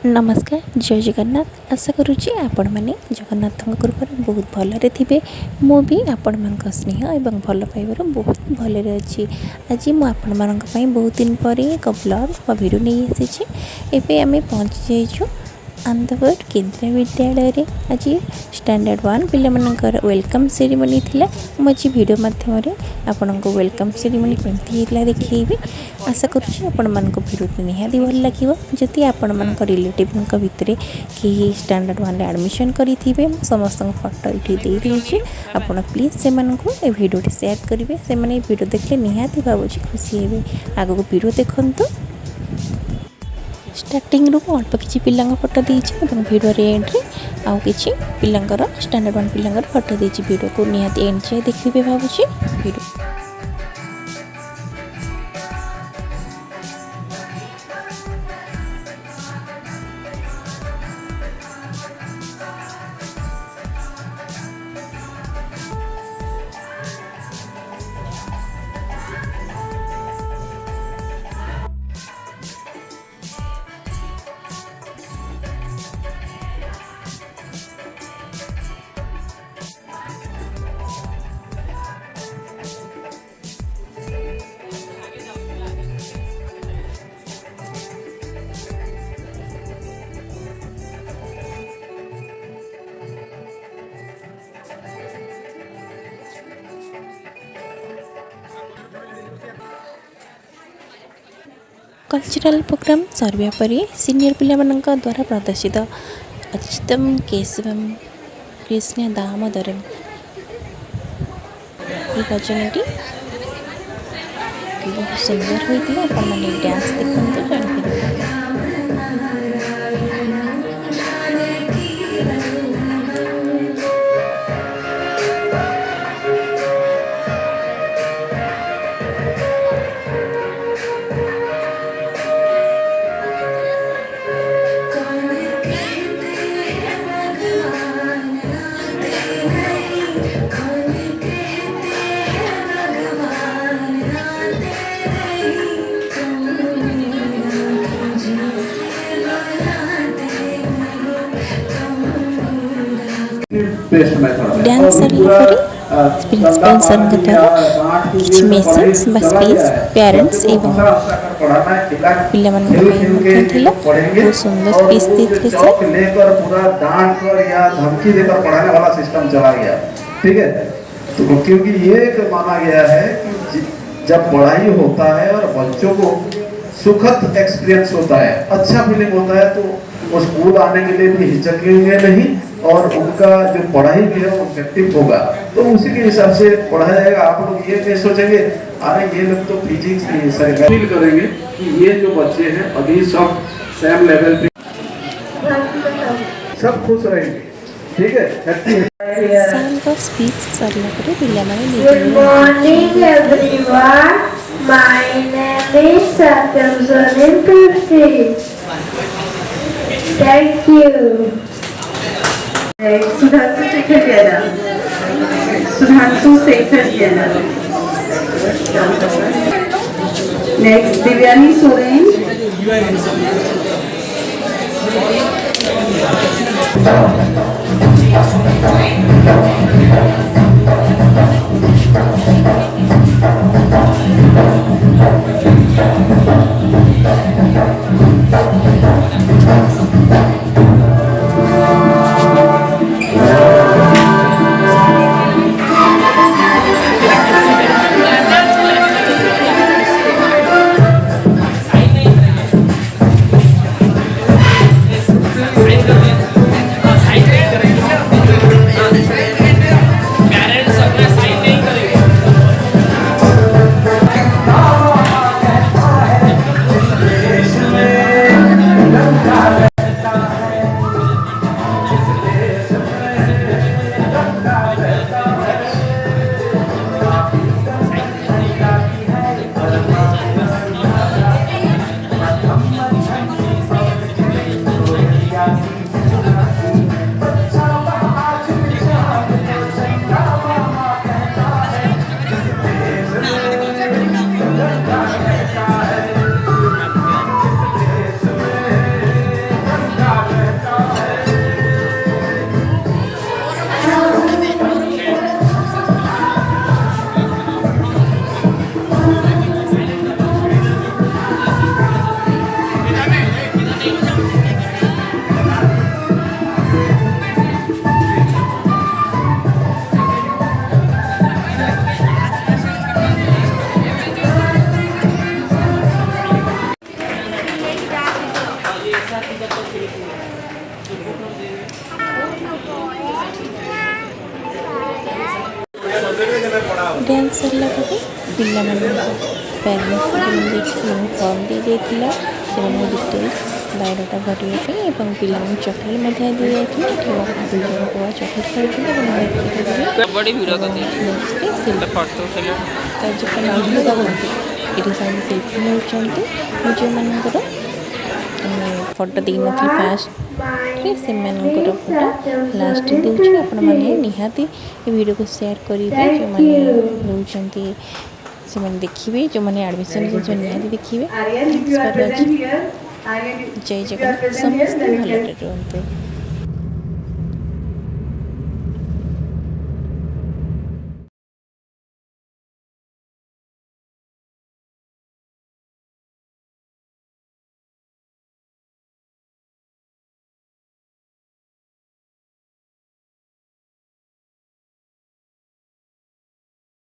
नमस्कार जय जगन्नाथ। आशा करुच्ची आपण मैंने जगन्नाथ कृपार बहुत भलरे थे। मु भी आपण मान स्नेह और भल पाइबार बहुत भलरे अच्छी। आज मुझे बहुत दिन पर एक ब्लॉग भिडियो नहीं आसी। एवं आम पहुँची जाइए आंधपुर केंद्रीय विद्यालय रे। आज स्टैंडर्ड 1 पिला मानकर वेलकम सेरेमनी थिला। मुझे वीडियो माध्यम आपण को वेलकम सेरेमनी केमती देखी। आशा करुच्ची आपण मानक वीडियो निहाती भल लगे। जदि आपण मान रिलेटिव भितर कि स्टैंडर्ड 1 एडमिशन करेंगे समस्त फोटो ये देदेजी। आपण प्लीज से वीडियो शेयर करेंगे। से वीडियो देखले निहाती भावुँ खुशी हे। आग को वीडियो देखु। स्टार्टिंग रू अल्प किसी पिला फोटो देती वीडियो एंड्रे आउ कि पिलांकर स्टैंडर्ड 1 पिलांकर फोटो देती। वीडियो को निहाती एंड जाए देखिए भावुँ वीडियो। कल्चरल प्रोग्राम सरवा पर सीनियर पिला द्वारा प्रदर्शित अच्युतम केशवम कृष्ण दामोदरम ये भजनटी बहुत सुंदर होता। अपने डांस देखते जानते। डांस प्रिंसिपल सर द्वारा किसी मेसेज स्पीच पेरेंट्स एवं पिला बहुत सुंदर स्पीच देते सर। लेकर पूरा डांट कर या धमकी देकर पढ़ाने वाला सिस्टम चला गया। ठीक है, तो क्योंकि ये माना गया है कि जब पढ़ाई होता है और बच्चों को सुखद एक्सपीरियंस होता है, अच्छा फीलिंग होता है, तो वो स्कूल आने के लिए भी हिचकेंगे नहीं और उनका जो पढ़ाई भी है वो इफेक्टिव होगा। तो उसी के हिसाब से पढ़ाया जाएगा। आप लोग ये नहीं सोचेंगे अरे ये लोग तो फिजिक्स नहीं सर फील करेंगे कि ये जो बच्चे हैं अभी सब सेम लेवल पे सब खुश रहेंगे। ठीक है, शाम का स्पीच सरला पर पिला माने good morning everyone, my name is Satyam Preeti. Thank you. Sudhanshu Shekhar Yadav, Sudhanshu Shekhar Yadav. Next Divyani Soren. Dance ସରିଲା ପରେ ପିଲାମାନଙ୍କ ପ୍ୟାରେଣ୍ଟସ୍ ଫର୍ମ ଦିଆଯାଇଥିଲା ସେମାନଙ୍କୁ ଡିଟେଲ୍ସ ବାୟୋଡାଟା ଭରିବା ପାଇଁ ଏବଂ ପିଲାମାନଙ୍କୁ ଚକୋଲେଟ୍ ମଧ୍ୟ ଦିଆଯାଇଥିଲା। ଚକୋଲେଟ୍ ଖାଉଛନ୍ତି ଏବଂ କାର୍ଯ୍ୟକ୍ରମ ଏଠି ସେମାନେ ସେଲ୍ଫି ନେଉଛନ୍ତି। ମୁଁ ଯେଉଁମାନଙ୍କର ଫଟୋ ଦେଇନଥିଲି ଫାଷ୍ଟରେ ସେମାନଙ୍କର ଫଟୋ ଲାଷ୍ଟରେ ଦେଉଛି। ଆପଣମାନେ ନିହାତି ଏ ଭିଡ଼ିଓକୁ ସେୟାର କରିବେ। ଯେଉଁମାନେ ନେଉଛନ୍ତି ସେମାନେ ଦେଖିବେ, ଯେଉଁମାନେ ଆଡ଼ମିସନ୍ କରିଛନ୍ତି ନିହାତି ଦେଖିବେ। Aryan, if you are present here, Aryan, ଜୟ ଜଗନ୍ନାଥ, ସମସ୍ତେ ଭଲରେ ରୁହନ୍ତୁ।